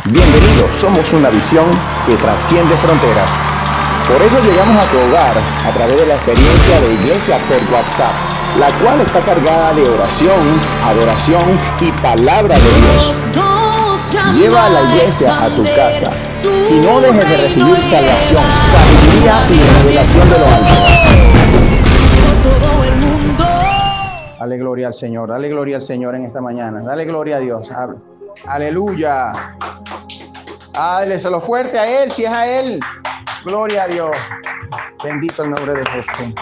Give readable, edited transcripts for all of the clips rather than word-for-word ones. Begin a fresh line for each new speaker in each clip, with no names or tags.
Bienvenidos, somos una visión que trasciende fronteras. Por eso llegamos a tu hogar a través de la experiencia de Iglesia por WhatsApp, la cual está cargada de oración, adoración y palabra de Dios. Lleva a la iglesia a tu casa y no dejes de recibir salvación, sabiduría y revelación de lo alto. Dale gloria al Señor, dale gloria al Señor en esta mañana, dale gloria a Dios. Aleluya. Dáleselo fuerte a Él, si es a Él. Gloria a Dios. Bendito el nombre de Jesús.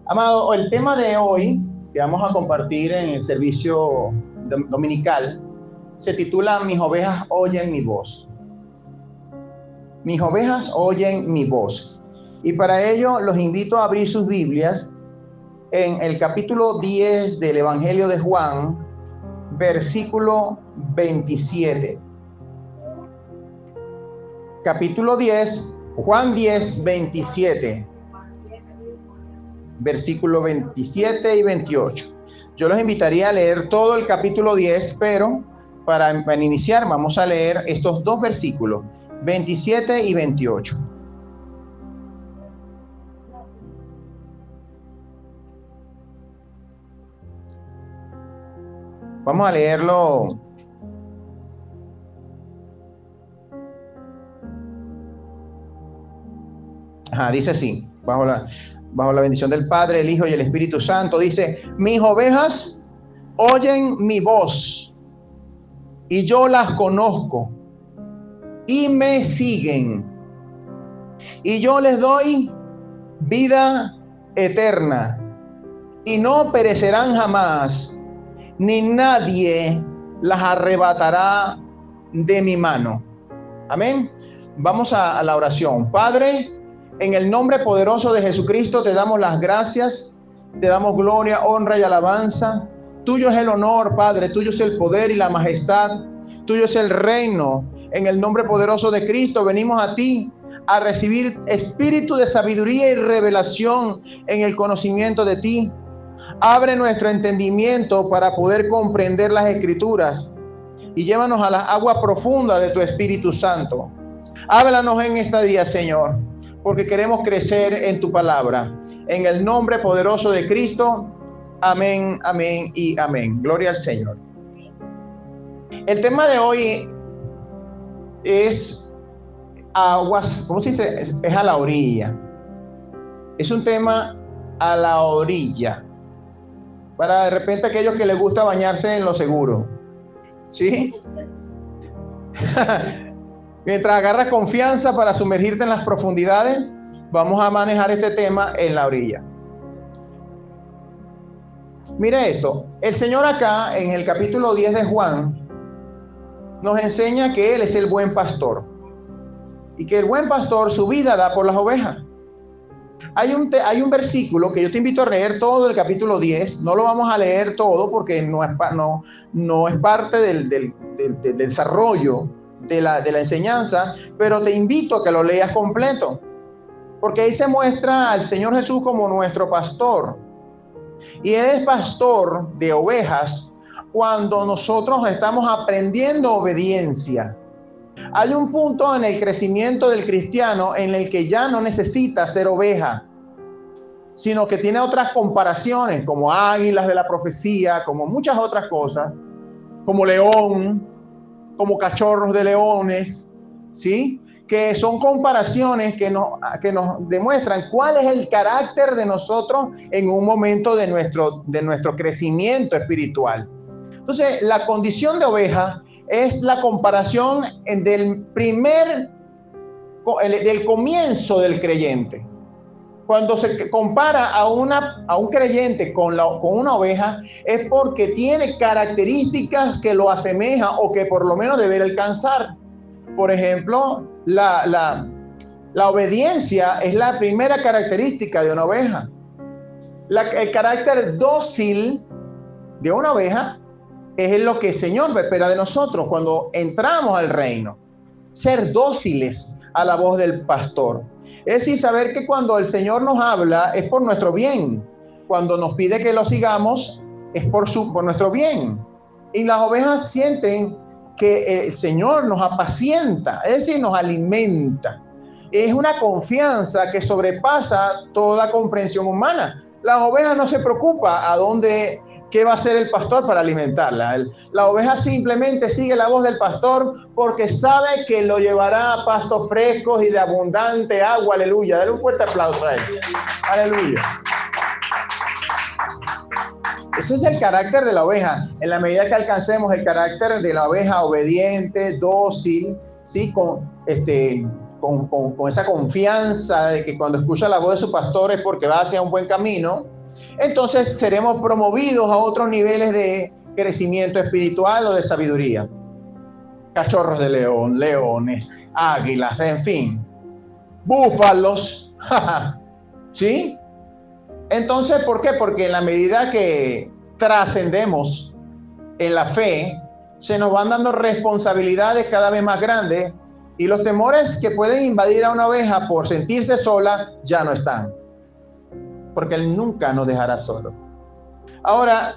Amado, el tema de hoy que vamos a compartir en el servicio dominical se titula Mis ovejas oyen mi voz. Mis ovejas oyen mi voz. Y para ello los invito a abrir sus Biblias en el capítulo 10 del Evangelio de Juan, versículo 27. Capítulo 10, Juan 10, 27. Versículo 27 y 28. Yo los invitaría a leer todo el capítulo 10, pero para iniciar vamos a leer estos dos versículos, 27 y 28. Vamos a leerlo. Dice así, bajo la bendición del Padre, el Hijo y el Espíritu Santo, dice: mis ovejas oyen mi voz, y yo las conozco, y me siguen, y yo les doy vida eterna, y no perecerán jamás, ni nadie las arrebatará de mi mano. Amén. Vamos a la oración. Padre, en el nombre poderoso de Jesucristo te damos las gracias, te damos gloria, honra y alabanza. Tuyo es el honor, Padre, tuyo es el poder y la majestad, tuyo es el reino. En el nombre poderoso de Cristo venimos a ti a recibir espíritu de sabiduría y revelación en el conocimiento de ti. Abre nuestro entendimiento para poder comprender las Escrituras y llévanos a las aguas profundas de tu Espíritu Santo. Háblanos en este día, Señor, porque queremos crecer en tu palabra. En el nombre poderoso de Cristo. Amén, amén y amén. Gloria al Señor. El tema de hoy es aguas, ¿cómo se dice? Es a la orilla. Es un tema a la orilla. Para de repente aquellos que les gusta bañarse en lo seguro. ¿Sí? Mientras agarras confianza para sumergirte en las profundidades, vamos a manejar este tema en la orilla. Mire esto. El Señor acá, en el capítulo 10 de Juan, nos enseña que Él es el buen pastor. Y que el buen pastor su vida da por las ovejas. Hay un versículo que yo te invito a leer todo el capítulo 10. No lo vamos a leer todo porque no es parte del desarrollo de la enseñanza, pero te invito a que lo leas completo, porque ahí se muestra al Señor Jesús como nuestro pastor, y Él es pastor de ovejas cuando nosotros estamos aprendiendo obediencia. Hay un punto en el crecimiento del cristiano en el que ya no necesita ser oveja, sino que tiene otras comparaciones, como águilas de la profecía, como muchas otras cosas, como león, como cachorros de leones, ¿sí? Que son comparaciones que nos demuestran cuál es el carácter de nosotros en un momento de nuestro crecimiento espiritual. Entonces, la condición de oveja es la comparación del comienzo del creyente. Cuando se compara a un creyente con una oveja, es porque tiene características que lo asemejan o que por lo menos debe alcanzar. Por ejemplo, la obediencia es la primera característica de una oveja. El carácter dócil de una oveja es lo que el Señor espera de nosotros cuando entramos al reino. Ser dóciles a la voz del pastor. Es decir, saber que cuando el Señor nos habla es por nuestro bien. Cuando nos pide que lo sigamos es por nuestro bien. Y las ovejas sienten que el Señor nos apacienta, es decir, nos alimenta. Es una confianza que sobrepasa toda comprensión humana. La oveja no se preocupa qué va a hacer el pastor para alimentarla. La oveja simplemente sigue la voz del pastor porque sabe que lo llevará a pastos frescos y de abundante agua. Aleluya. Dale un fuerte aplauso a él. Aleluya. Ese es el carácter de la oveja. En la medida que alcancemos el carácter de la oveja obediente, dócil, ¿sí? Con esa confianza de que cuando escucha la voz de su pastor es porque va hacia un buen camino, entonces seremos promovidos a otros niveles de crecimiento espiritual o de sabiduría. Cachorros de león, leones, águilas, en fin, búfalos, ¿sí? Entonces, ¿por qué? Porque en la medida que trascendemos en la fe, se nos van dando responsabilidades cada vez más grandes y los temores que pueden invadir a una oveja por sentirse sola ya no están. Porque Él nunca nos dejará solo. Ahora,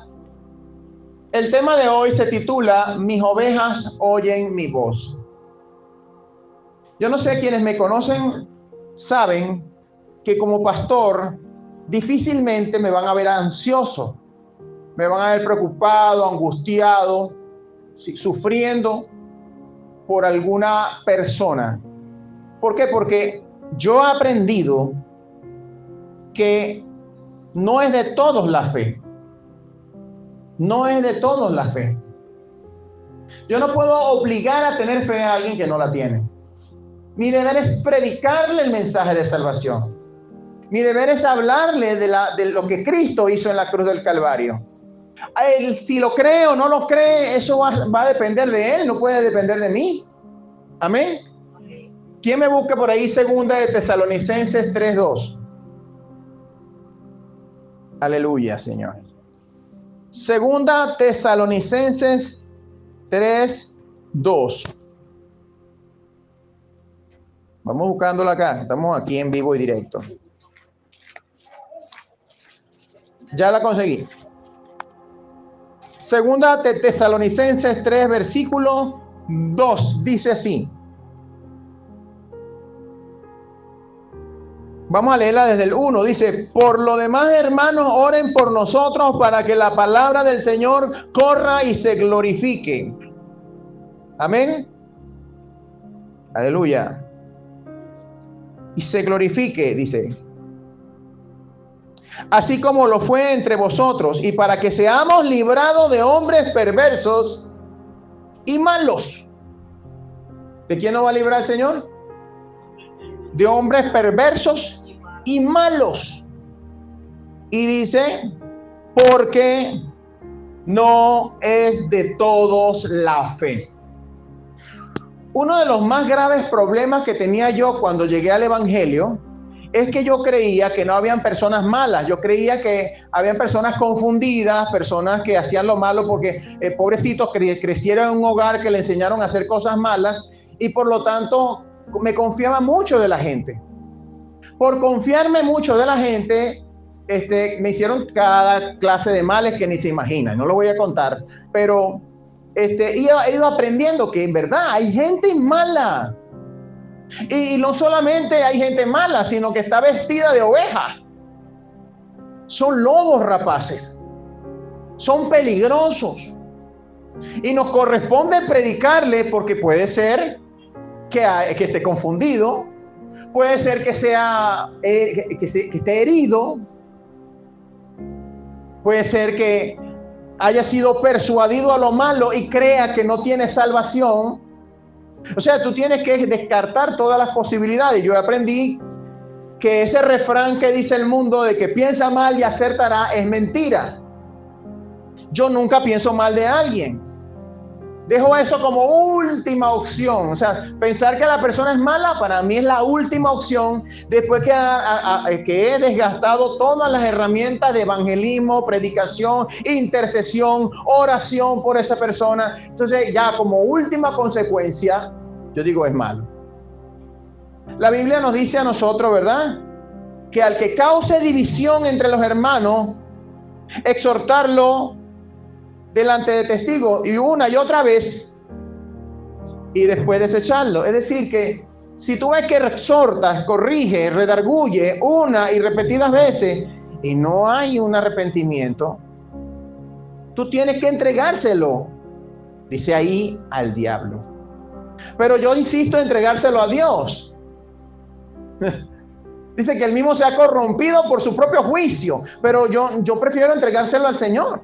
el tema de hoy se titula Mis ovejas oyen mi voz. Yo no sé, quienes me conocen saben que como pastor difícilmente me van a ver ansioso, me van a ver preocupado, angustiado, sufriendo por alguna persona. ¿Por qué? Porque yo he aprendido que no es de todos la fe. No es de todos la fe. Yo no puedo obligar a tener fe a alguien que no la tiene. Mi deber es predicarle el mensaje de salvación. Mi deber es hablarle de lo que Cristo hizo en la cruz del Calvario. Él, si lo cree o no lo cree, eso va a depender de él, no puede depender de mí. Amén. ¿Quién me busca por ahí? Segunda de Tesalonicenses 3:2. Aleluya, Señor. Segunda Tesalonicenses 3:2. Vamos buscándola acá. Estamos aquí en vivo y directo. Ya la conseguí. Segunda de Tesalonicenses 3, versículo 2. Dice así. Vamos a leerla desde el 1. Dice: por lo demás, hermanos, oren por nosotros para que la palabra del Señor corra y se glorifique. Amén. Aleluya. Y se glorifique, dice. Así como lo fue entre vosotros, y para que seamos librados de hombres perversos y malos. ¿De quién nos va a librar el Señor? De hombres perversos y malos. Y dice, porque no es de todos la fe. Uno de los más graves problemas que tenía yo cuando llegué al Evangelio es que yo creía que no habían personas malas. Yo creía que habían personas confundidas, personas que hacían lo malo porque pobrecitos crecieron en un hogar que le enseñaron a hacer cosas malas, y por lo tanto me confiaba mucho de la gente. Por confiarme mucho de la gente, me hicieron cada clase de males que ni se imaginan. No lo voy a contar, pero he ido aprendiendo que en verdad hay gente mala. Y no solamente hay gente mala, sino que está vestida de oveja. Son lobos rapaces. Son peligrosos. Y nos corresponde predicarle, porque puede ser que esté confundido. Puede ser que esté herido. Puede ser que haya sido persuadido a lo malo y crea que no tiene salvación. O sea, tú tienes que descartar todas las posibilidades. Yo aprendí que ese refrán que dice el mundo de que piensa mal y acertará es mentira. Yo nunca pienso mal de alguien. Dejo eso como última opción. O sea, pensar que la persona es mala para mí es la última opción, después que he desgastado todas las herramientas de evangelismo, predicación, intercesión, oración por esa persona. Entonces ya como última consecuencia, yo digo es malo. La Biblia nos dice a nosotros, ¿verdad?, que al que cause división entre los hermanos, exhortarlo delante de testigos, y una y otra vez, y después desecharlo. Es decir, que si tú ves que exhortas, corrige, redarguye una y repetidas veces y no hay un arrepentimiento, tú tienes que entregárselo, dice ahí, al diablo. Pero yo insisto en entregárselo a Dios. Dice que el mismo se ha corrompido por su propio juicio, pero yo prefiero entregárselo al Señor.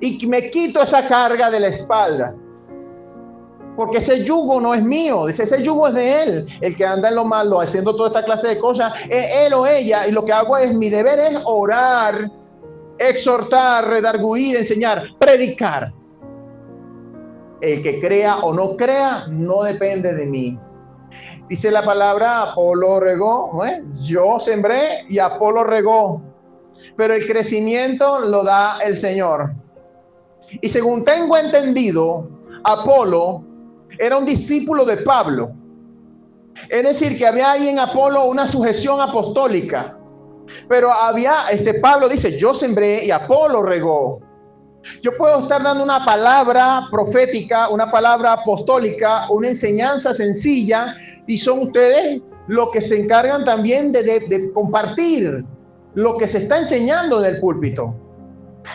Y me quito esa carga de la espalda. Porque ese yugo no es mío, dice, ese yugo es de Él. El que anda en lo malo, haciendo toda esta clase de cosas, es él o ella. Y lo que hago es, mi deber es orar, exhortar, redarguir, enseñar, predicar. El que crea o no crea, no depende de mí. Dice la palabra, Apolo regó, yo sembré y Apolo regó. Pero el crecimiento lo da el Señor. Y según tengo entendido, Apolo era un discípulo de Pablo. Es decir, que había ahí en Apolo una sujeción apostólica. Pero Pablo dice, yo sembré y Apolo regó. Yo puedo estar dando una palabra profética, una palabra apostólica, una enseñanza sencilla, y son ustedes los que se encargan también de compartir lo que se está enseñando del púlpito.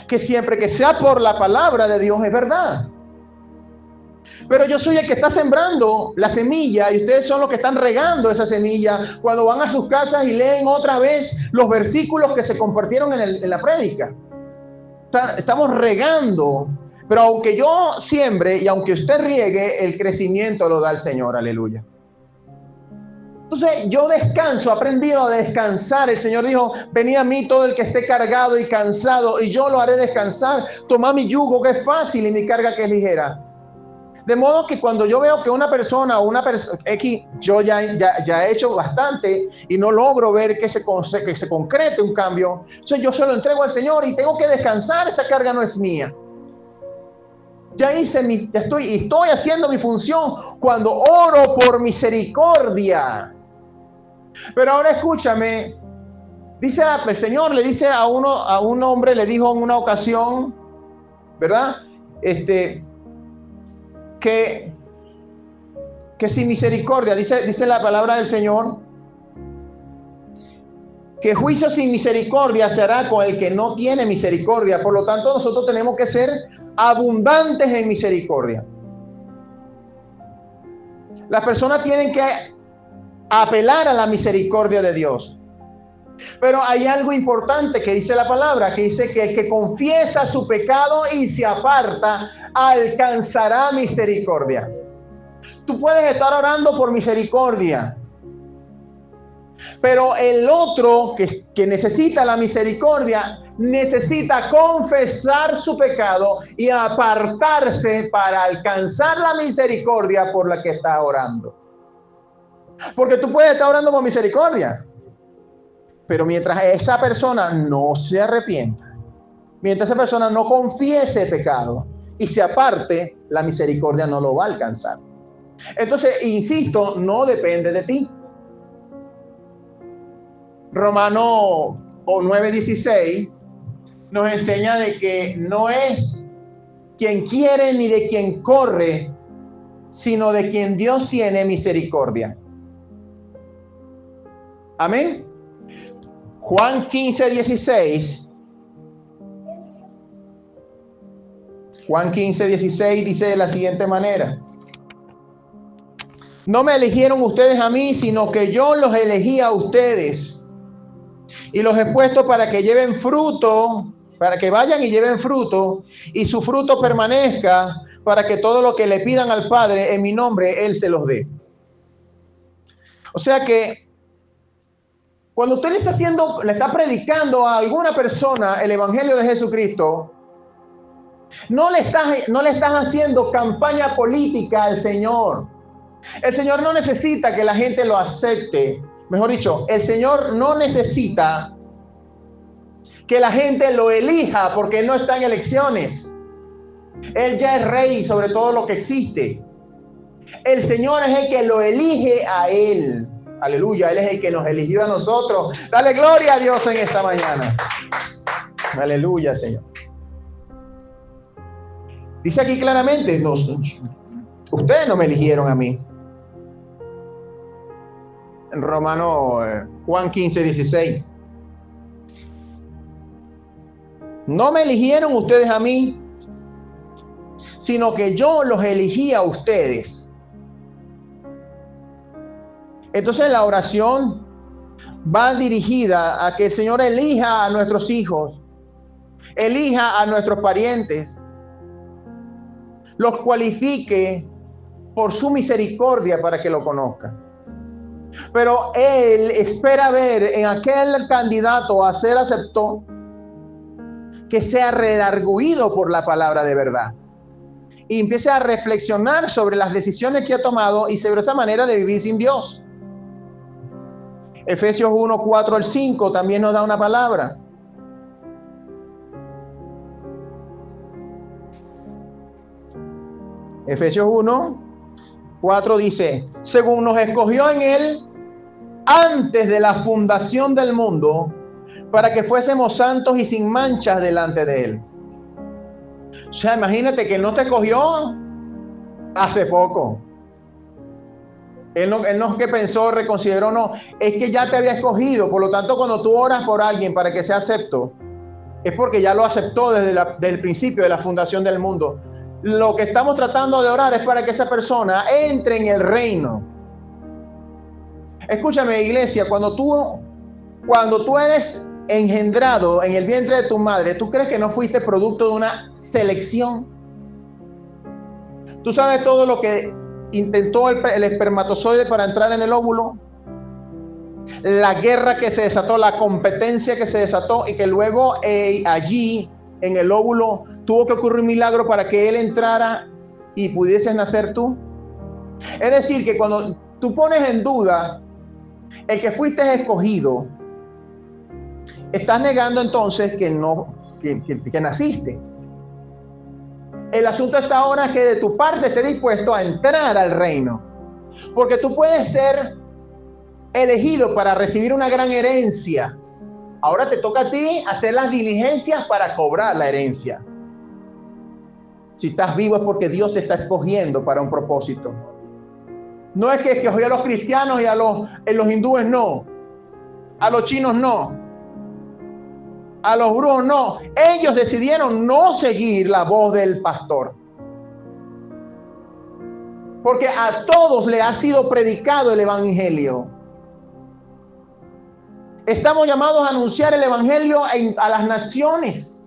Que siempre que sea por la palabra de Dios es verdad. Pero yo soy el que está sembrando la semilla y ustedes son los que están regando esa semilla cuando van a sus casas y leen otra vez los versículos que se compartieron en la prédica. Estamos regando, pero aunque yo siembre y aunque usted riegue, el crecimiento lo da el Señor, aleluya. Entonces yo descanso, he aprendido a descansar. El Señor dijo, venid a mí todo el que esté cargado y cansado y yo lo haré descansar. Tomad mi yugo que es fácil y mi carga que es ligera. De modo que cuando yo veo que una persona X, yo ya he hecho bastante y no logro ver que se concrete un cambio, entonces yo se lo entrego al Señor y tengo que descansar, esa carga no es mía. Estoy haciendo mi función cuando oro por misericordia. Pero ahora escúchame, dice el Señor, le dice a un hombre, le dijo en una ocasión, ¿verdad? Que sin misericordia, dice la palabra del Señor, que juicio sin misericordia se hará con el que no tiene misericordia. Por lo tanto, nosotros tenemos que ser abundantes en misericordia. Las personas tienen que apelar a la misericordia de Dios. Pero hay algo importante que dice la palabra, que dice que el que confiesa su pecado y se aparta, alcanzará misericordia. Tú puedes estar orando por misericordia, pero el otro que necesita la misericordia, necesita confesar su pecado y apartarse para alcanzar la misericordia por la que está orando. Porque tú puedes estar orando por misericordia, pero mientras esa persona no se arrepienta, mientras esa persona no confiese pecado y se aparte, la misericordia no lo va a alcanzar. Entonces, insisto, no depende de ti. Romanos 9:16 nos enseña de que no es quien quiere ni de quien corre, sino de quien Dios tiene misericordia. Amén. Juan 15:16. Juan 15:16 dice de la siguiente manera: no me eligieron ustedes a mí, sino que yo los elegí a ustedes y los he puesto para que lleven fruto, para que vayan y lleven fruto y su fruto permanezca, para que todo lo que le pidan al Padre en mi nombre, Él se los dé. O sea que cuando usted le está predicando a alguna persona el Evangelio de Jesucristo, no le estás haciendo campaña política al Señor. El Señor no necesita que la gente lo acepte. Mejor dicho, el Señor no necesita que la gente lo elija porque Él no está en elecciones. Él ya es rey sobre todo lo que existe. El Señor es el que lo elige a Él. Aleluya, Él es el que nos eligió a nosotros. Dale gloria a Dios en esta mañana. Aleluya, Señor. Dice aquí claramente, Ustedes no me eligieron a mí. En Juan 15:16. No me eligieron ustedes a mí, sino que yo los elegí a ustedes. Entonces la oración va dirigida a que el Señor elija a nuestros hijos, elija a nuestros parientes, los cualifique por su misericordia para que lo conozcan. Pero Él espera ver en aquel candidato a ser aceptado que sea redarguido por la palabra de verdad y empiece a reflexionar sobre las decisiones que ha tomado y sobre esa manera de vivir sin Dios. Efesios 1:4-5 también nos da una palabra. Efesios 1:4 dice: según nos escogió en Él antes de la fundación del mundo, para que fuésemos santos y sin manchas delante de Él. O sea, imagínate que no te escogió hace poco. Él no es que pensó, reconsideró, no. Es que ya te había escogido. Por lo tanto, cuando tú oras por alguien para que sea acepto, es porque ya lo aceptó desde el principio de la fundación del mundo. Lo que estamos tratando de orar es para que esa persona entre en el reino. Escúchame, iglesia, cuando tú eres engendrado en el vientre de tu madre, ¿tú crees que no fuiste producto de una selección? ¿Tú sabes todo lo que intentó el espermatozoide para entrar en el óvulo? La guerra que se desató, la competencia que se desató, y que luego allí en el óvulo tuvo que ocurrir un milagro para que él entrara y pudieses nacer tú. Es decir, que cuando tú pones en duda el que fuiste escogido, estás negando entonces que naciste. El asunto está ahora que de tu parte estés dispuesto a entrar al reino, porque tú puedes ser elegido para recibir una gran herencia. Ahora te toca a ti hacer las diligencias para cobrar la herencia. Si estás vivo es porque Dios te está escogiendo para un propósito. No es que escogió a los cristianos y a los hindúes no, a los chinos no, a los brujos no. Ellos decidieron no seguir la voz del pastor, porque a todos le ha sido predicado el evangelio. Estamos llamados a anunciar el evangelio a las naciones.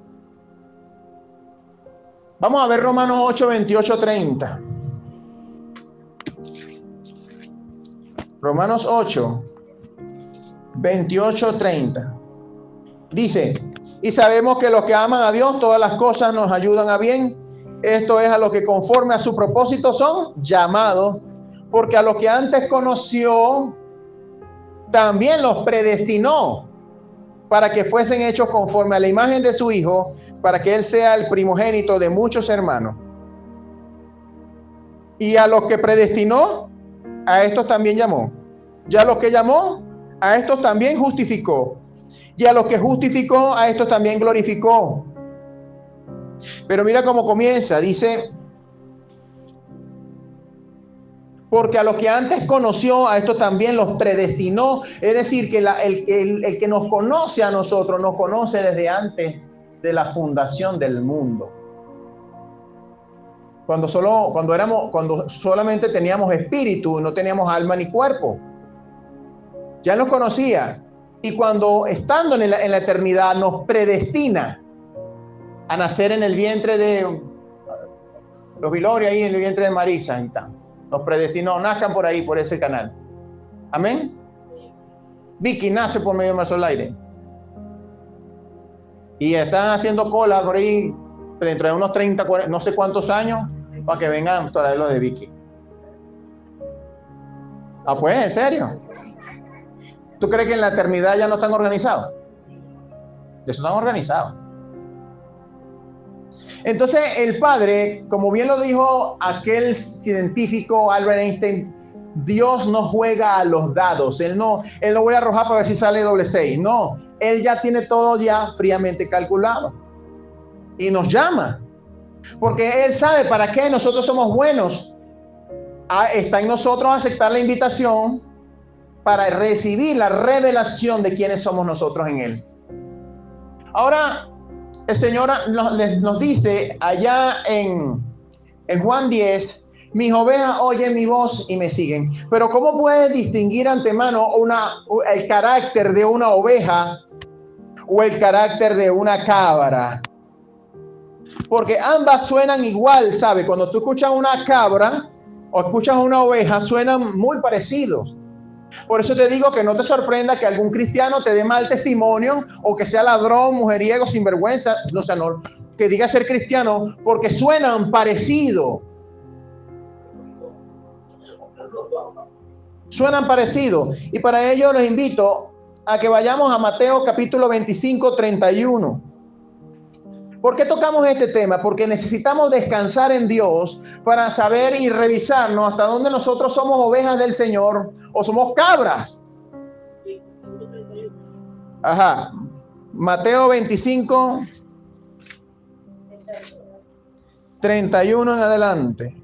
Vamos a ver Romanos 8:28-30. Romanos 8:28-30. Dice: y sabemos que los que aman a Dios, todas las cosas nos ayudan a bien. Esto es, a los que conforme a su propósito son llamados, porque a los que antes conoció, también los predestinó para que fuesen hechos conforme a la imagen de su Hijo, para que Él sea el primogénito de muchos hermanos. Y a los que predestinó, a estos también llamó. Y a los que llamó, a estos también justificó. Y a los que justificó, a estos también glorificó. Pero mira cómo comienza, dice: porque a los que antes conoció, a estos también los predestinó. Es decir, que el que nos conoce a nosotros, nos conoce desde antes de la fundación del mundo. Cuando solamente teníamos espíritu, no teníamos alma ni cuerpo. Ya nos conocía. Y cuando estando en la eternidad nos predestina a nacer en el vientre de los Vilori, ahí en el vientre de Marisa. Nos predestinó, nazcan por ahí, por ese canal. Amén. Vicky nace por medio de Marisol Aire. Y están haciendo cola por ahí dentro de unos 30, 40, no sé cuántos años, para que vengan todavía los de Vicky. Ah, pues, ¿en serio? ¿Tú crees que en la eternidad ya no están organizados? De eso están organizados. Entonces el Padre, como bien lo dijo aquel científico Albert Einstein, Dios no juega a los dados. Él no voy a arrojar para ver si sale doble 6. No, Él ya tiene todo ya fríamente calculado. Y nos llama. Porque Él sabe para qué nosotros somos buenos está en nosotros aceptar la invitación para recibir la revelación de quiénes somos nosotros en Él. Ahora, el Señor nos dice allá en Juan 10, mis ovejas oyen mi voz y me siguen. Pero ¿cómo puedes distinguir antemano el carácter de una oveja o el carácter de una cabra? Porque ambas suenan igual, ¿sabe? Cuando tú escuchas una cabra o escuchas una oveja, suenan muy parecidos. Por eso te digo que no te sorprenda que algún cristiano te dé mal testimonio o que sea ladrón, mujeriego, sinvergüenza, no, o sea, no, que diga ser cristiano, porque suenan parecidos. Suenan parecidos. Y para ello les invito a que vayamos a Mateo capítulo 25, 31. ¿Por qué tocamos este tema? Porque necesitamos descansar en Dios para saber y revisarnos hasta dónde nosotros somos ovejas del Señor o somos cabras. Ajá. Mateo 25, 31 en adelante.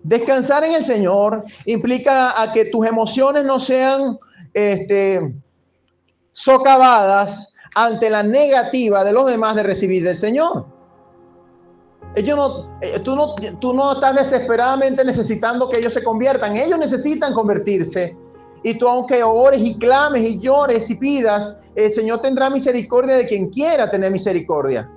Descansar en el Señor implica a que tus emociones no sean socavadas ante la negativa de los demás de recibir del Señor. Tú no estás desesperadamente necesitando que ellos se conviertan. Ellos necesitan convertirse. Y tú, aunque ores y clames y llores y pidas, el Señor tendrá misericordia de quien quiera tener misericordia.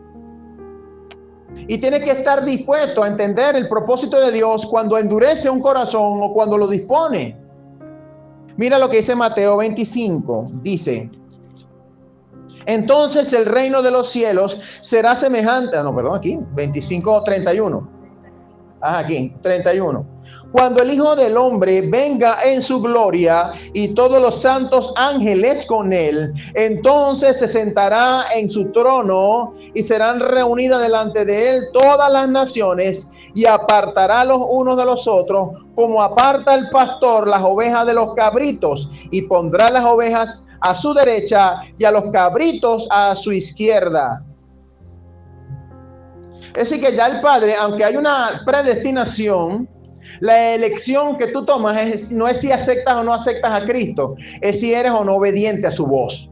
Y tienes que estar dispuesto a entender el propósito de Dios cuando endurece un corazón o cuando lo dispone. Mira lo que dice Mateo 25. Dice: entonces el reino de los cielos será semejante. Aquí, 25, 31. Aquí, 31. Cuando el Hijo del Hombre venga en su gloria y todos los santos ángeles con él, entonces se sentará en su trono y serán reunidas delante de él todas las naciones y apartará los unos de los otros, como aparta el pastor las ovejas de los cabritos, y pondrá las ovejas a su derecha y a los cabritos a su izquierda. Es decir, que ya el Padre, aunque hay una predestinación, la elección que tú tomas no es si aceptas o no aceptas a Cristo, es si eres o no obediente a su voz.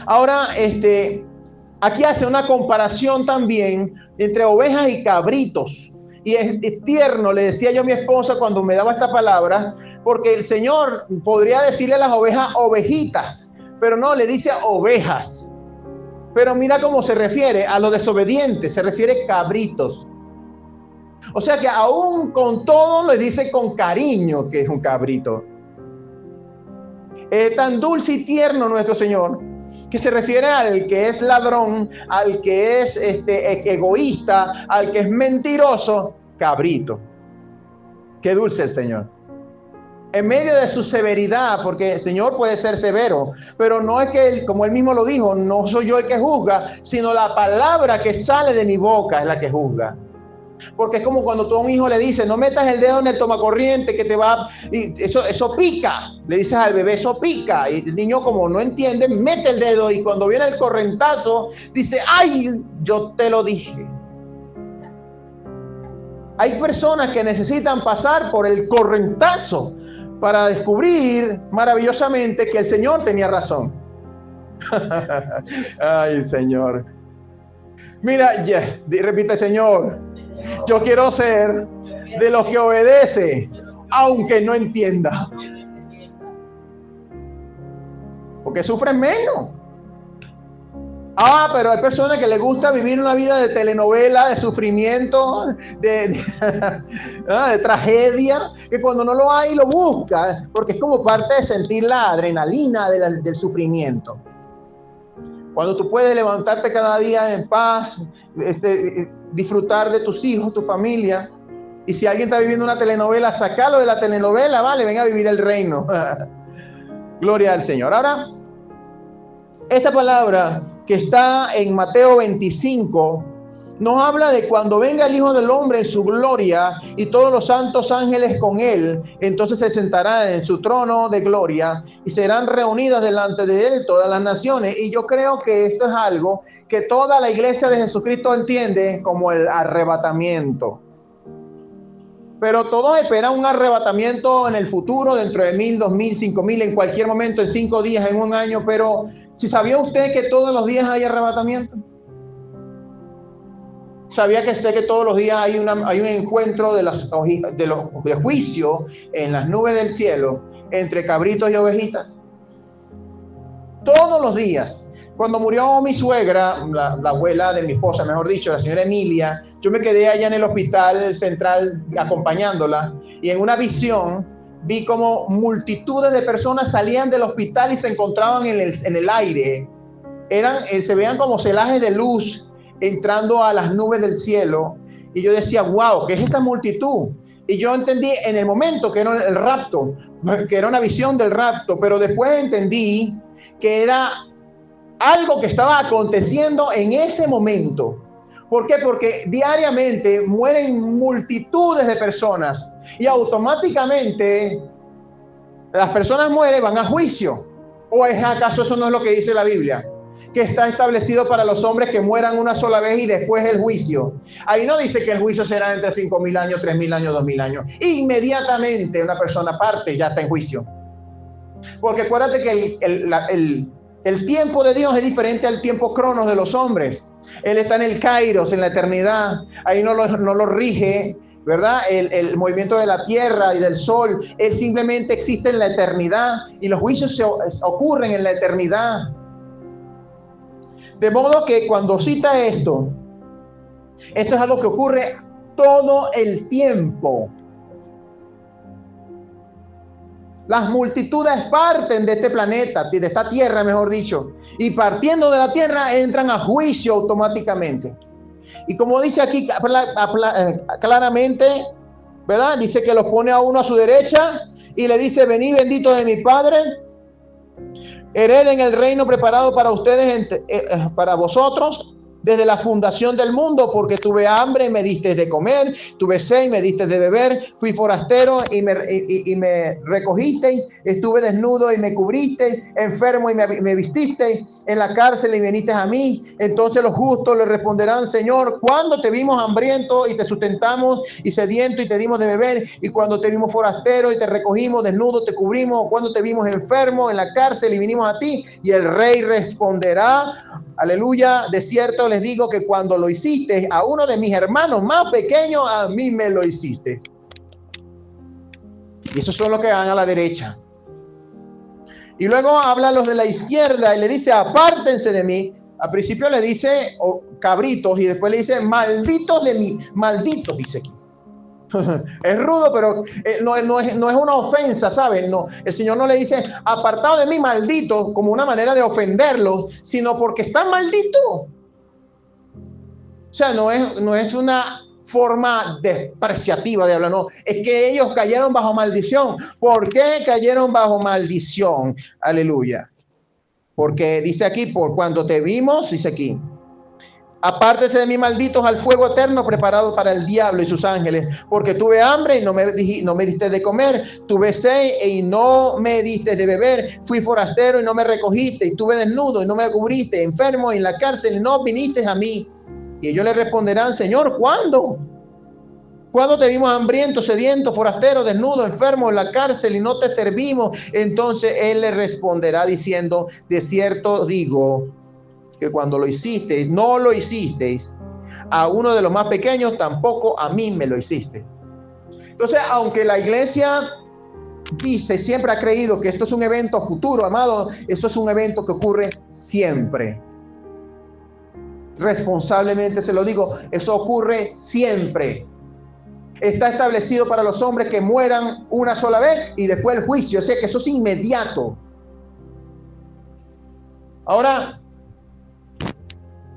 Ahora, aquí hace una comparación también entre ovejas y cabritos. Y es tierno, le decía yo a mi esposa cuando me daba esta palabra, porque el Señor podría decirle a las ovejas ovejitas, pero no, le dice ovejas. Pero mira cómo se refiere a los desobedientes, se refiere cabritos. O sea que aún con todo le dice con cariño que es un cabrito. Es tan dulce y tierno nuestro Señor, que se refiere al que es ladrón, al que es egoísta, al que es mentiroso, cabrito. Qué dulce el Señor. En medio de su severidad, porque el Señor puede ser severo, pero no es que él, como él mismo lo dijo, no soy yo el que juzga, sino la palabra que sale de mi boca es la que juzga. Porque es como cuando tú a un hijo le dices, no metas el dedo en el tomacorriente que te va, y eso pica. Le dices al bebé, eso pica. Y el niño, como no entiende, mete el dedo, y cuando viene el correntazo, dice, ay, yo te lo dije. Hay personas que necesitan pasar por el correntazo para descubrir maravillosamente que el Señor tenía razón. Ay, Señor. Mira, repite, Señor, yo quiero ser de los que obedece, aunque no entienda. Porque sufren menos. Pero hay personas que les gusta vivir una vida de telenovela, de sufrimiento, de tragedia, que cuando no lo hay lo busca, porque es como parte de sentir la adrenalina del sufrimiento. Cuando tú puedes levantarte cada día en paz, disfrutar de tus hijos, tu familia, y si alguien está viviendo una telenovela, sacalo de la telenovela, vale, ven a vivir el reino. Gloria al Señor. Ahora, esta palabra que está en Mateo 25 nos habla de cuando venga el Hijo del Hombre en su gloria y todos los santos ángeles con él. Entonces se sentará en su trono de gloria y serán reunidas delante de él todas las naciones. Y yo creo que esto es algo que toda la iglesia de Jesucristo entiende como el arrebatamiento. Pero todos esperan un arrebatamiento en el futuro, dentro de 1000, 2000, 5000, en cualquier momento, en 5 días, en un año. Pero si sabía usted que todos los días hay arrebatamiento, ¿sabía que usted que todos los días hay un encuentro de juicio en las nubes del cielo entre cabritos y ovejitas? Todos los días. Cuando murió mi suegra, la abuela de mi esposa, mejor dicho, la señora Emilia, yo me quedé allá en el hospital central acompañándola, y en una visión vi como multitudes de personas salían del hospital y se encontraban en el aire. Se veían como celajes de luz entrando a las nubes del cielo, y yo decía, wow, ¿qué es esta multitud? Y yo entendí en el momento que era el rapto, que era una visión del rapto, pero después entendí que era algo que estaba aconteciendo en ese momento. ¿Por qué? Porque diariamente mueren multitudes de personas y automáticamente las personas mueren, van a juicio. ¿O es acaso eso no es lo que dice la Biblia? Que está establecido para los hombres que mueran una sola vez y después el juicio. Ahí no dice que el juicio será entre 5000 años, 3000 años, 2000 años. Inmediatamente una persona parte, ya está en juicio. Porque acuérdate que el tiempo de Dios es diferente al tiempo cronos de los hombres. Él está en el kairos, en la eternidad. Ahí no lo rige, ¿verdad? El movimiento de la tierra y del sol. Él simplemente existe en la eternidad y los juicios ocurren en la eternidad. De modo que cuando cita esto es algo que ocurre todo el tiempo. Las multitudes parten de este planeta, de esta tierra, mejor dicho, y partiendo de la tierra entran a juicio automáticamente. Y como dice aquí claramente, ¿verdad? Dice que los pone a uno a su derecha y le dice, venid bendito de mi Padre, hereden el reino preparado para ustedes, para vosotros, desde la fundación del mundo, porque tuve hambre y me diste de comer, tuve sed y me diste de beber, fui forastero y me recogisteis, estuve desnudo y me cubristeis, enfermo y me vististeis, en la cárcel y vinisteis a mí. Entonces los justos le responderán, Señor, ¿cuándo te vimos hambriento y te sustentamos, y sediento y te dimos de beber? Y cuando te vimos forastero y te recogimos, desnudo te cubrimos, o cuando te vimos enfermo en la cárcel y vinimos a ti. Y el rey responderá, aleluya, de cierto les digo que cuando lo hiciste a uno de mis hermanos más pequeños, a mí me lo hiciste. Y esos son los que van a la derecha. Y luego habla a los de la izquierda y le dice, apártense de mí. Al principio le dice cabritos y después le dice, malditos de mí. Malditos, dice aquí. Es rudo, pero no es una ofensa, ¿saben? No, el Señor no le dice, apartado de mí, maldito, como una manera de ofenderlo, sino porque está maldito. O sea, no es una forma despreciativa de hablar, no. Es que ellos cayeron bajo maldición. ¿Por qué cayeron bajo maldición? Aleluya. Porque dice aquí, por cuando te vimos, dice aquí, apártese de mí, malditos, al fuego eterno preparado para el diablo y sus ángeles, porque tuve hambre y no me diste de comer, tuve sed y no me diste de beber, fui forastero y no me recogiste, y estuve desnudo y no me cubriste, enfermo y en la cárcel y no viniste a mí. Y ellos le responderán, Señor, ¿cuándo? ¿Cuándo te vimos hambriento, sediento, forastero, desnudo, enfermo en la cárcel y no te servimos? Entonces él le responderá diciendo, de cierto digo, que cuando lo hicisteis, no lo hicisteis a uno de los más pequeños, tampoco a mí me lo hiciste. Entonces, aunque la iglesia dice, siempre ha creído que esto es un evento futuro, amado, esto es un evento que ocurre siempre. Responsablemente se lo digo, eso ocurre siempre. Está establecido para los hombres que mueran una sola vez y después el juicio, o sea que eso es inmediato. Ahora,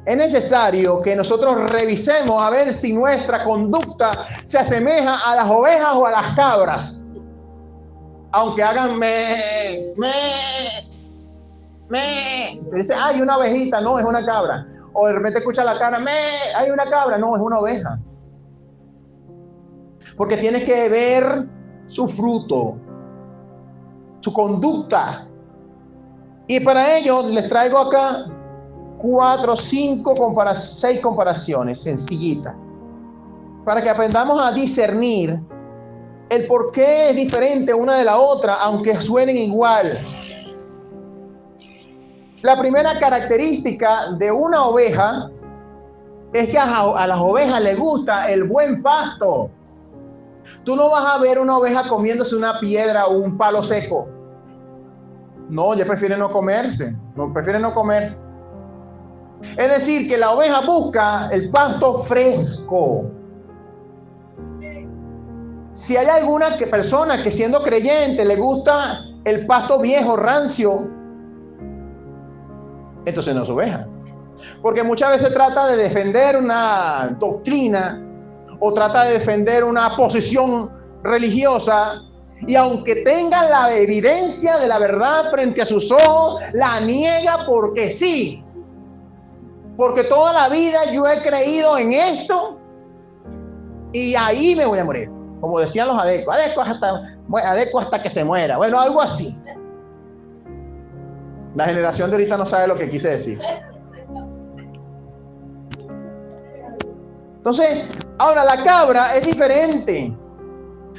es necesario que nosotros revisemos a ver si nuestra conducta se asemeja a las ovejas o a las cabras. Aunque hagan me. Dice, ay, una ovejita, no, es una cabra. o de repente escucha la cabra, hay una cabra. No, es una oveja. Porque tienes que ver su fruto, su conducta. Y para ello les traigo acá 6 comparaciones sencillitas, para que aprendamos a discernir el por qué es diferente una de la otra, aunque suenen igual. La primera característica de una oveja es que a las ovejas les gusta el buen pasto. Tú no vas a ver una oveja comiéndose una piedra o un palo seco. No, ella prefiere no comerse, prefiere no comer. Es decir, que la oveja busca el pasto fresco. Si hay alguna persona que siendo creyente le gusta el pasto viejo, rancio, entonces no es oveja. Porque muchas veces trata de defender una doctrina o trata de defender una posición religiosa, y aunque tenga la evidencia de la verdad frente a sus ojos, la niega porque sí. Porque toda la vida yo he creído en esto y ahí me voy a morir. Como decían los adecos, adeco hasta que se muera. Bueno, algo así. La generación de ahorita no sabe lo que quise decir. Entonces, ahora la cabra es diferente.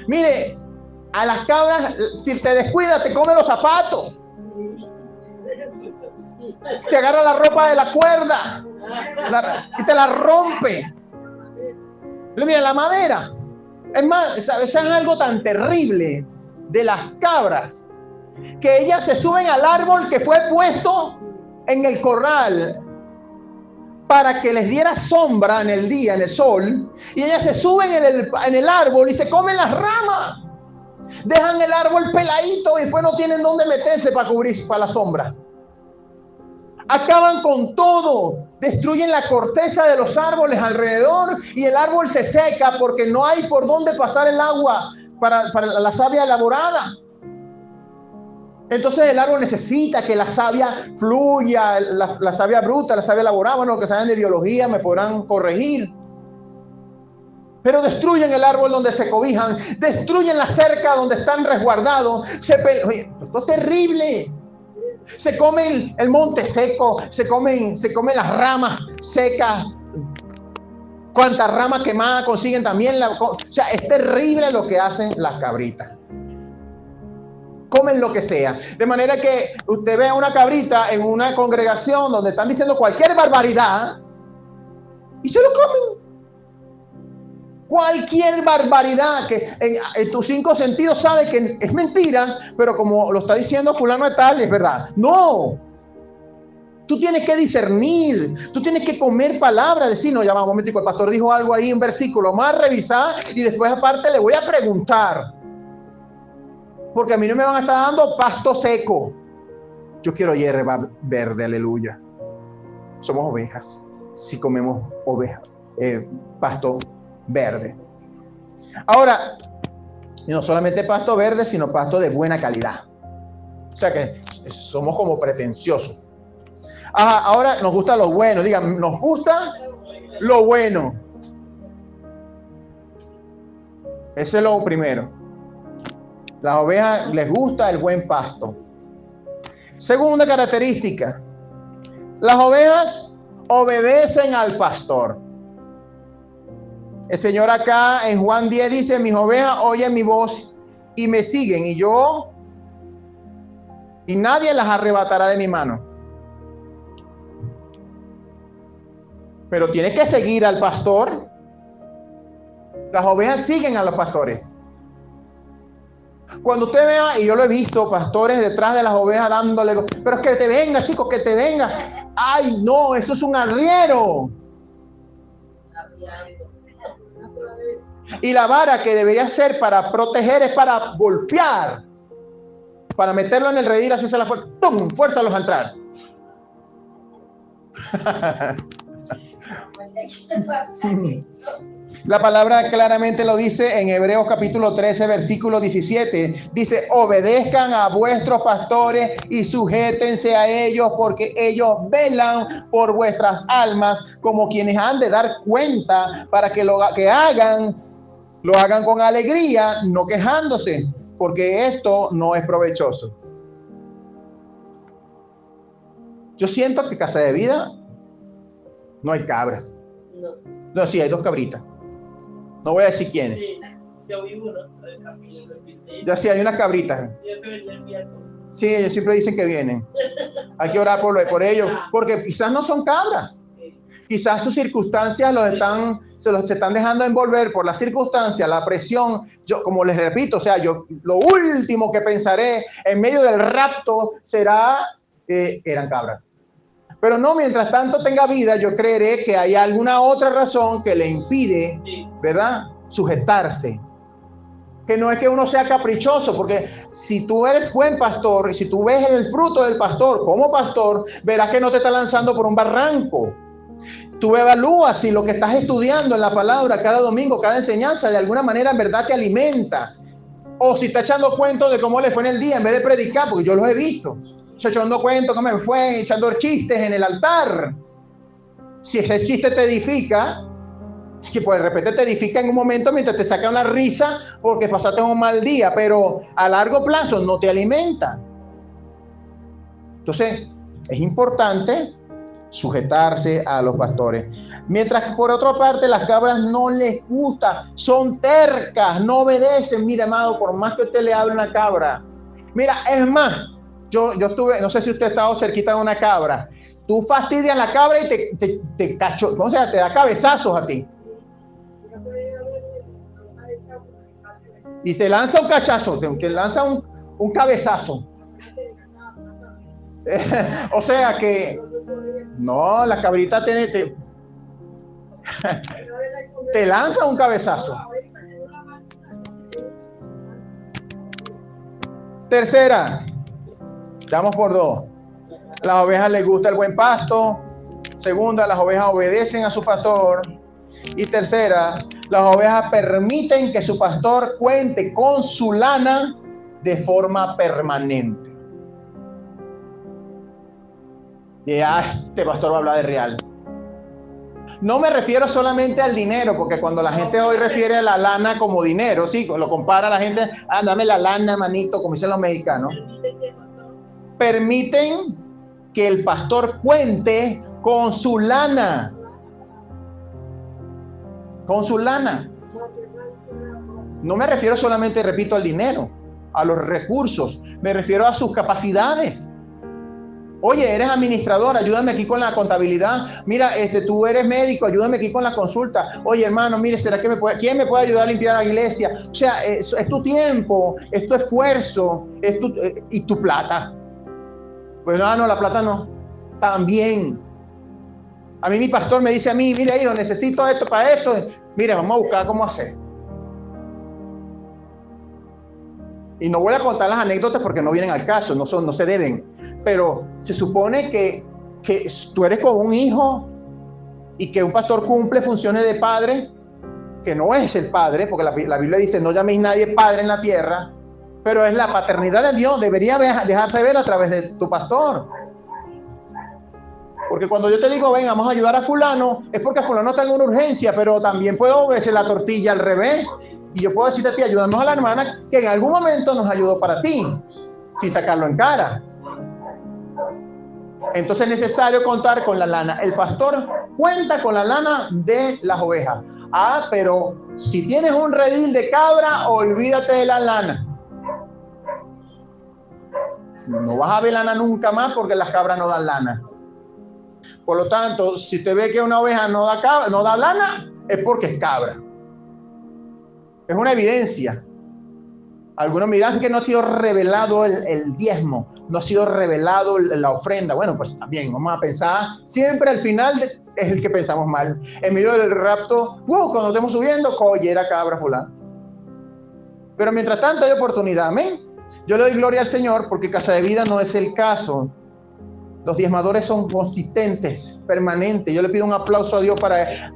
Mire, a las cabras, si te descuidas, te come los zapatos. Te agarra la ropa de la cuerda y te la rompe. Mira, la madera. Es más, eso es algo tan terrible de las cabras, que ellas se suben al árbol que fue puesto en el corral para que les diera sombra en el día, en el sol, y ellas se suben en el árbol y se comen las ramas. Dejan el árbol peladito y después no tienen dónde meterse para cubrir para la sombra. Acaban con todo, destruyen la corteza de los árboles alrededor y el árbol se seca porque no hay por dónde pasar el agua para la savia elaborada. Entonces el árbol necesita que la savia fluya, la savia bruta, la savia elaborada. Bueno, los que saben de biología me podrán corregir. Pero destruyen el árbol donde se cobijan, destruyen la cerca donde están resguardados. Oye, esto es terrible. Se comen el monte seco, se comen las ramas secas. Cuantas ramas quemadas consiguen también. O sea, es terrible lo que hacen las cabritas. Comen lo que sea. De manera que usted ve a una cabrita en una congregación donde están diciendo cualquier barbaridad y se lo comen. Cualquier barbaridad que en tus 5 sentidos sabes que es mentira, pero como lo está diciendo fulano de tal, es verdad. No. Tú tienes que discernir, tú tienes que comer palabras, decir, no, ya va un momentico, el pastor dijo algo ahí, un versículo, vamos a revisar y después aparte le voy a preguntar. Porque a mí no me van a estar dando pasto seco. Yo quiero hierba verde, aleluya. Somos ovejas, si comemos pasto verde. Ahora, no solamente pasto verde, sino pasto de buena calidad. O sea que somos como pretenciosos. Ahora nos gusta lo bueno. Digan, nos gusta lo bueno. Ese es lo primero. Las ovejas les gusta el buen pasto. Segunda característica. Las ovejas obedecen al pastor. El Señor acá en Juan 10 dice, mis ovejas oyen mi voz y me siguen, y nadie las arrebatará de mi mano. Pero tiene que seguir al pastor. Las ovejas siguen a los pastores. Cuando usted vea, y yo lo he visto, pastores detrás de las ovejas dándole, pero es que te venga, chicos, que te venga. Ay, no, eso es un arriero. Y la vara que debería ser para proteger es para golpear, para meterlo en el redil, así se la fuerza, ¡tum! Fuérzalos a entrar. La palabra claramente lo dice en Hebreos capítulo 13, versículo 17. Dice, obedezcan a vuestros pastores y sujétense a ellos, porque ellos velan por vuestras almas como quienes han de dar cuenta, para que lo hagan con alegría, no quejándose, porque esto no es provechoso. Yo siento que Casa de Vida no hay cabras. No, sí, hay 2 cabritas. No voy a decir quiénes.
Sí, yo vi uno.
Ya sí, hay unas cabritas. Sí, ellos siempre dicen que vienen. Hay que orar por ellos, porque quizás no son cabras. Quizás sus circunstancias se están dejando envolver por las circunstancias, la presión. Yo, como les repito, yo lo último que pensaré en medio del rapto será eran cabras. Pero no, mientras tanto tenga vida, yo creeré que hay alguna otra razón que le impide, ¿verdad?, sujetarse. Que no es que uno sea caprichoso, porque si tú eres buen pastor y si tú ves el fruto del pastor como pastor, verás que no te está lanzando por un barranco. Tú evalúas si lo que estás estudiando en la palabra cada domingo, cada enseñanza, de alguna manera en verdad te alimenta. O si está echando cuentos de cómo le fue en el día en vez de predicar, porque yo los he visto. Echando cuentos, cómo me fue, echando chistes en el altar. Si ese chiste te edifica, que pues de repente te edifica en un momento mientras te saca una risa porque pasaste un mal día, pero a largo plazo no te alimenta. Entonces, es importante sujetarse a los pastores. Mientras que por otra parte las cabras no les gusta, son tercas, no obedecen. Mira, amado, por más que usted le hable a una cabra. Mira, es más, yo estuve, no sé si usted ha estado cerquita de una cabra. Tú fastidias a la cabra y te cacho, ¿cómo se llama? Te da cabezazos a ti. Y te lanza un cachazo, te lanza un cabezazo. O sea que no, la cabrita te lanza un cabezazo. Tercera, damos por 2. Las ovejas les gusta el buen pasto. Segunda, las ovejas obedecen a su pastor. Y tercera, las ovejas permiten que su pastor cuente con su lana de forma permanente. Y este pastor va a hablar de real. No me refiero solamente al dinero, porque cuando la gente hoy refiere a la lana como dinero, sí, lo compara la gente, dame la lana, manito, como dicen los mexicanos. Permiten que el pastor cuente con su lana. Con su lana. No me refiero solamente, repito, al dinero, a los recursos. Me refiero a sus capacidades. Oye, eres administrador, ayúdame aquí con la contabilidad. Mira, tú eres médico, ayúdame aquí con la consulta. Oye, hermano, mire, ¿será que quién me puede ayudar a limpiar la iglesia? O sea, es tu tiempo, es tu esfuerzo, y tu plata. Pues no, la plata no. También. A mí mi pastor me dice a mí, mire, hijo, necesito esto para esto. Mire, vamos a buscar cómo hacer. Y no voy a contar las anécdotas porque no vienen al caso, no se deben. Pero se supone que tú eres como un hijo y que un pastor cumple funciones de padre, que no es el padre, porque la Biblia dice, no llaméis nadie padre en la tierra, pero es la paternidad de Dios, debería dejarse ver a través de tu pastor. Porque cuando yo te digo, ven, vamos a ayudar a fulano, es porque a fulano está en una urgencia, pero también puedo verse la tortilla al revés. Y yo puedo decirte a ti, ayudamos a la hermana que en algún momento nos ayudó para ti, sin sacarlo en cara. Entonces es necesario contar con la lana. El pastor cuenta con la lana de las ovejas. Pero si tienes un redil de cabra, olvídate de la lana. No vas a ver lana nunca más porque las cabras no dan lana. Por lo tanto, si usted ve que una oveja no da lana, es porque es cabra. Es una evidencia. Algunos miran que no ha sido revelado el diezmo, no ha sido revelado la ofrenda. Bueno, pues también vamos a pensar, siempre al final es el que pensamos mal. En medio del rapto, cuando estemos subiendo, collera, cabra, fulano. Pero mientras tanto hay oportunidad, amén. Yo le doy gloria al Señor porque Casa de Vida no es el caso. Los diezmadores son consistentes, permanentes. Yo le pido un aplauso a Dios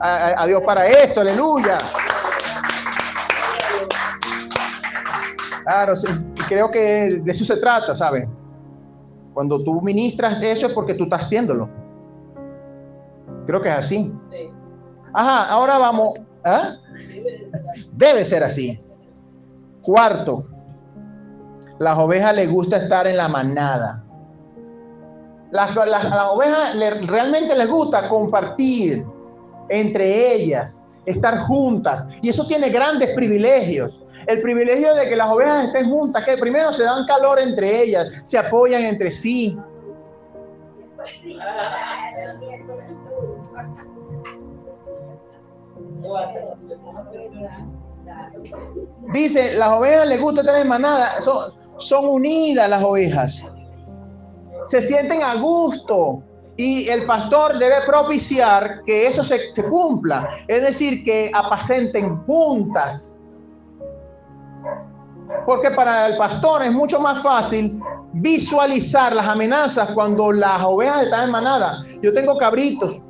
a Dios para eso, aleluya. Claro, sí, creo que de eso se trata, ¿sabes? Cuando tú ministras eso es porque tú estás haciéndolo. Creo que es así. Ajá, ahora vamos. ¿Ah? Debe ser así. Cuarto, las ovejas les gusta estar en la manada. Las ovejas realmente les gusta compartir entre ellas, estar juntas. Y eso tiene grandes privilegios. El privilegio de que las ovejas estén juntas, que primero se dan calor entre ellas, se apoyan entre sí. Dice, las ovejas les gusta estar en manada, son unidas las ovejas. Se sienten a gusto y el pastor debe propiciar que eso se cumpla, es decir, que apacenten juntas, porque para el pastor es mucho más fácil visualizar las amenazas cuando las ovejas están en manada. Yo tengo cabritos,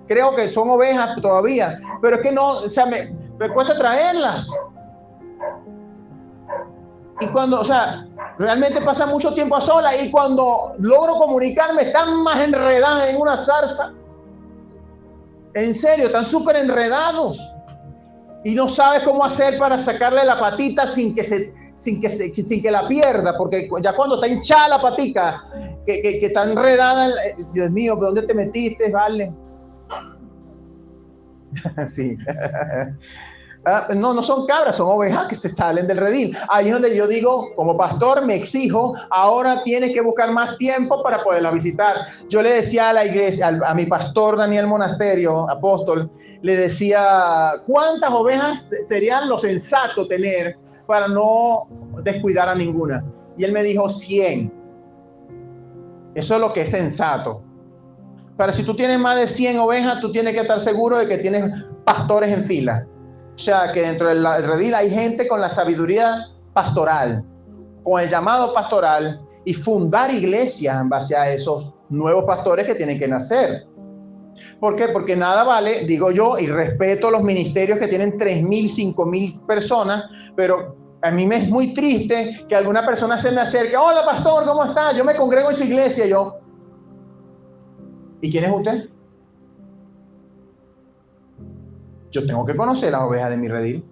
creo que son ovejas todavía, pero es que no, o sea, me cuesta traerlas. Y cuando, o sea, realmente pasa mucho tiempo a solas y cuando logro comunicarme están más enredadas en una zarza. En serio, están súper enredados. Y no sabes cómo hacer para sacarle la patita sin que la pierda, porque ya cuando está hinchada la patica, que está enredada, Dios mío, ¿dónde te metiste, vale? Sí. No son cabras, son ovejas que se salen del redil. Ahí es donde yo digo, como pastor, me exijo, ahora tienes que buscar más tiempo para poderla visitar. Yo le decía a la iglesia, a mi pastor Daniel Monasterio, apóstol, le decía, ¿cuántas ovejas serían lo sensato tener para no descuidar a ninguna? Y él me dijo 100. Eso es lo que es sensato. Pero si tú tienes más de 100 ovejas, tú tienes que estar seguro de que tienes pastores en fila. O sea, que dentro del redil hay gente con la sabiduría pastoral, con el llamado pastoral y fundar iglesias en base a esos nuevos pastores que tienen que nacer. ¿Por qué? Porque nada vale, digo yo, y respeto los ministerios que tienen 3,000, 5,000 personas, pero a mí me es muy triste que alguna persona se me acerque, hola pastor, ¿cómo está? Yo me congrego en su iglesia, ¿y quién es usted? Yo tengo que conocer las ovejas de mi redil.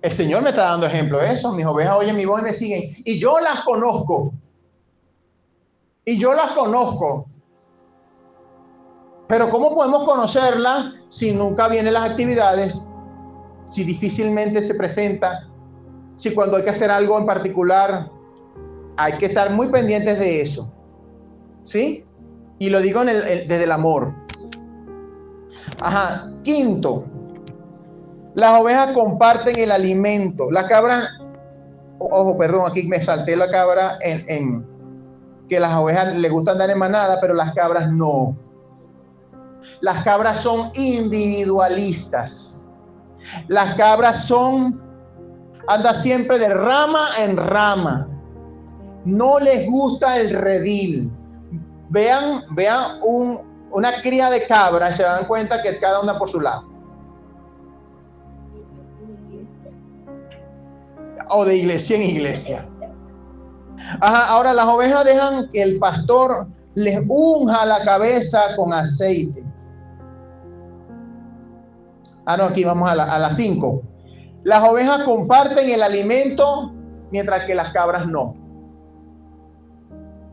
El Señor me está dando ejemplo de eso. Mis ovejas oyen mi voz y me siguen. Y yo las conozco. Pero ¿cómo podemos conocerlas si nunca vienen las actividades? Si difícilmente se presenta. Si cuando hay que hacer algo en particular, hay que estar muy pendientes de eso. ¿Sí? Y lo digo desde el amor. Ajá. Quinto, las ovejas comparten el alimento. Las cabras, ojo, perdón, aquí me salté la cabra en que las ovejas les gusta andar en manada, pero las cabras no. Las cabras son individualistas. Las cabras andan siempre de rama en rama. No les gusta el redil. Vean una cría de cabra y se dan cuenta que cada una por su lado. O de iglesia en iglesia. Ajá, ahora las ovejas dejan que el pastor les unja la cabeza con aceite. No, aquí vamos a las 5. Las ovejas comparten el alimento mientras que las cabras no.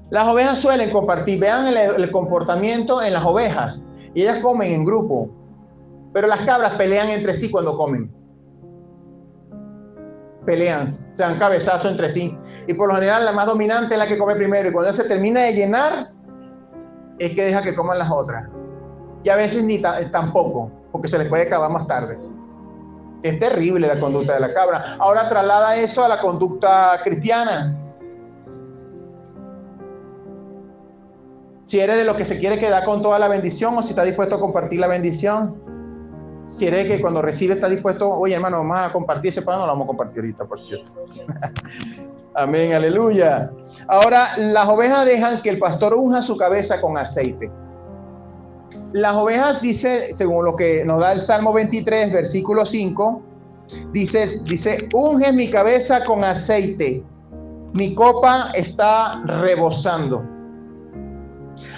Las ovejas suelen compartir. Vean el comportamiento en las ovejas. Y ellas comen en grupo. Pero las cabras pelean entre sí cuando comen. Pelean, se dan cabezazo entre sí. Y por lo general la más dominante es la que come primero. Y cuando se termina de llenar, es que deja que coman las otras. Y a veces ni tampoco, porque se les puede acabar más tarde. Es terrible la conducta de la cabra. Ahora traslada eso a la conducta cristiana. Si eres de los que se quiere quedar con toda la bendición o si está dispuesto a compartir la bendición. Si eres que cuando recibe está dispuesto, oye hermano, vamos a compartir ese pan, no lo vamos a compartir ahorita, por cierto. Amén, aleluya. Ahora, las ovejas dejan que el pastor unja su cabeza con aceite. Las ovejas, dice, según lo que nos da el Salmo 23, versículo 5, dice, unge mi cabeza con aceite, mi copa está rebosando.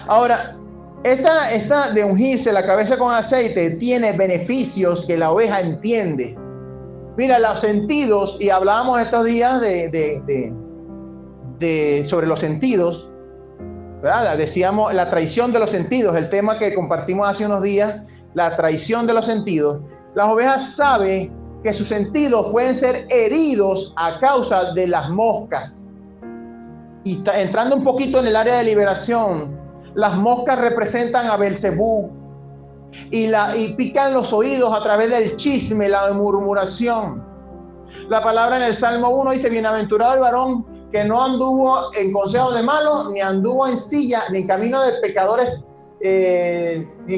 Ahora, esta de ungirse la cabeza con aceite tiene beneficios que la oveja entiende. Mira, los sentidos, y hablábamos estos días sobre los sentidos, ¿verdad? Decíamos la traición de los sentidos, el tema que compartimos hace unos días, la traición de los sentidos. Las ovejas saben que sus sentidos pueden ser heridos a causa de las moscas. Y entrando un poquito en el área de liberación, las moscas representan a Belcebú y pican los oídos a través del chisme, la murmuración. La palabra en el Salmo 1 dice: bienaventurado el varón que no anduvo en consejo de malos, ni anduvo en silla, ni en camino de pecadores, ni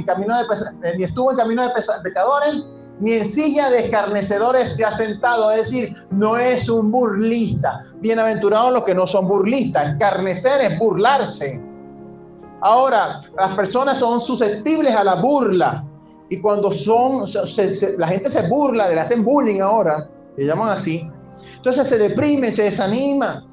estuvo en camino de pecadores, ni en silla de escarnecedores se ha sentado. Es decir, no es un burlista. Bienaventurados los que no son burlistas. Escarnecer es burlarse. Ahora, las personas son susceptibles a la burla, y cuando la gente se burla, le hacen bullying ahora, le llaman así, entonces se deprime, se desanima.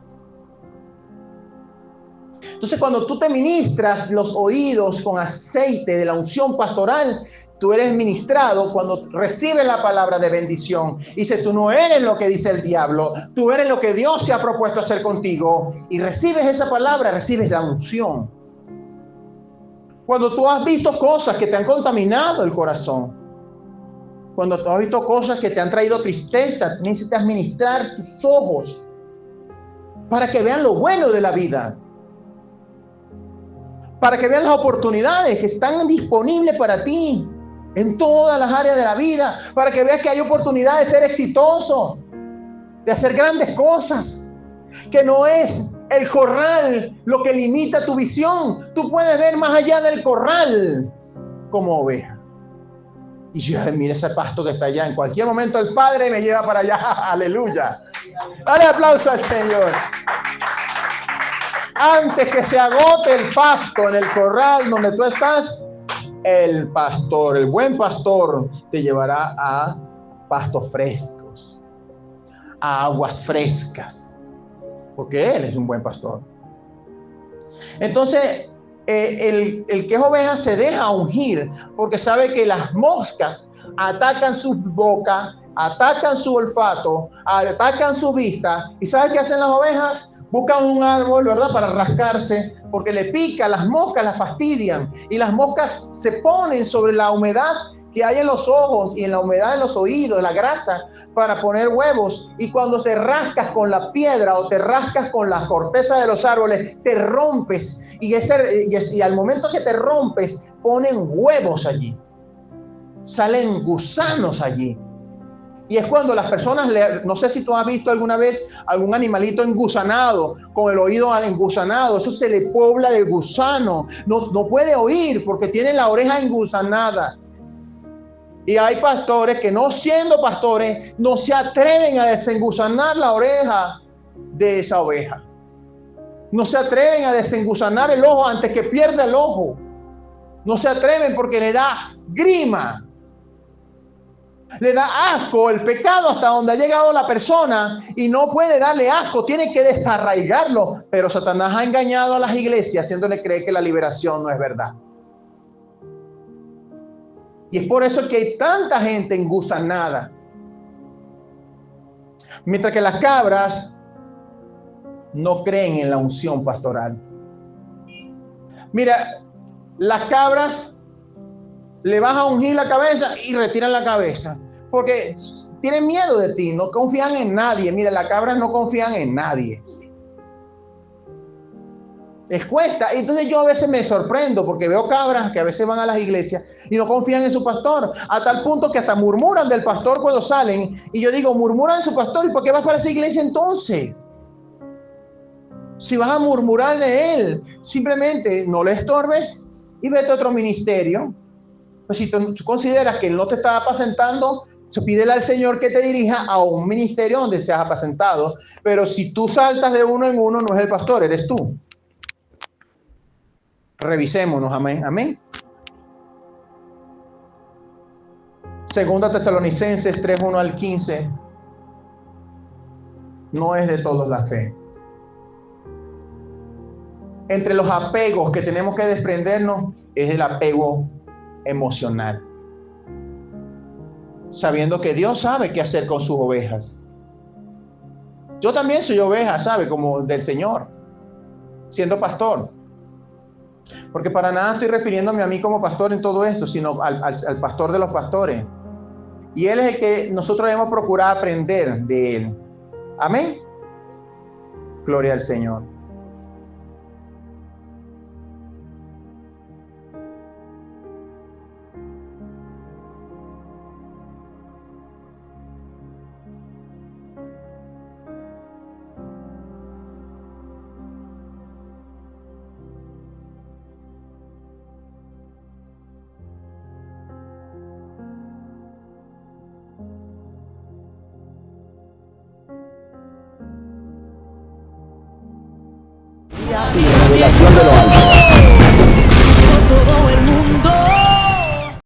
Entonces, cuando tú te ministras los oídos con aceite de la unción pastoral, tú eres ministrado cuando recibes la palabra de bendición. Dice, tú no eres lo que dice el diablo, tú eres lo que Dios se ha propuesto hacer contigo, y recibes esa palabra, recibes la unción. Cuando tú has visto cosas que te han contaminado el corazón, cuando tú has visto cosas que te han traído tristeza, necesitas ministrar tus ojos para que vean lo bueno de la vida, para que vean las oportunidades que están disponibles para ti en todas las áreas de la vida, para que veas que hay oportunidad de ser exitoso, de hacer grandes cosas, que no es el corral lo que limita tu visión. Tú puedes ver más allá del corral como oveja. Y yo, mira ese pasto que está allá, en cualquier momento el Padre me lleva para allá. Aleluya. Dale aplauso al Señor. Antes que se agote el pasto en el corral donde tú estás, el pastor, el buen pastor, te llevará a pastos frescos, a aguas frescas, porque Él es un buen pastor. Entonces, el que es oveja se deja ungir, porque sabe que las moscas atacan su boca, atacan su olfato, atacan su vista. ¿Y sabe qué hacen las ovejas? Buscan un árbol, ¿verdad?, para rascarse, porque le pica, las moscas las fastidian, y las moscas se ponen sobre la humedad que hay en los ojos y en la humedad en los oídos, la grasa, para poner huevos. Y cuando te rascas con la piedra o te rascas con la corteza de los árboles, te rompes, y al momento que te rompes, ponen huevos allí, salen gusanos allí. Y es cuando las personas, no sé si tú has visto alguna vez algún animalito engusanado, con el oído engusanado, eso se le pobla de gusano, no puede oír porque tiene la oreja engusanada. Y hay pastores que, no siendo pastores, no se atreven a desengusanar la oreja de esa oveja. No se atreven a desengusanar el ojo antes que pierda el ojo. No se atreven porque le da grima. Le da asco el pecado hasta donde ha llegado la persona, y no puede darle asco, tiene que desarraigarlo. Pero Satanás ha engañado a las iglesias haciéndole creer que la liberación no es verdad. Y es por eso que hay tanta gente engusanada. Mientras que las cabras no creen en la unción pastoral. Mira, las cabras le vas a ungir la cabeza y retiran la cabeza, porque tienen miedo de ti, no confían en nadie. Mira, las cabras no confían en nadie. Les cuesta. Entonces yo a veces me sorprendo porque veo cabras que a veces van a las iglesias y no confían en su pastor, a tal punto que hasta murmuran del pastor cuando salen. Y yo digo, murmuran de su pastor, ¿y por qué vas para esa iglesia entonces? Si vas a murmurar de él, simplemente no le estorbes y vete a otro ministerio. Pues si tú consideras que él no te está apacentando, pídele al Señor que te dirija a un ministerio donde seas apacentado. Pero si tú saltas de uno en uno, no es el pastor, eres tú. Revisémonos, amén, amén. Segunda Tesalonicenses 3:1-15. No es de todos la fe. Entre los apegos que tenemos que desprendernos es el apego emocional. Sabiendo que Dios sabe qué hacer con sus ovejas. Yo también soy oveja, ¿sabe? Como del Señor, siendo pastor. Porque para nada estoy refiriéndome a mí como pastor en todo esto, sino al pastor de los pastores. Y Él es el que nosotros debemos procurar aprender de Él. Amén. Gloria al Señor.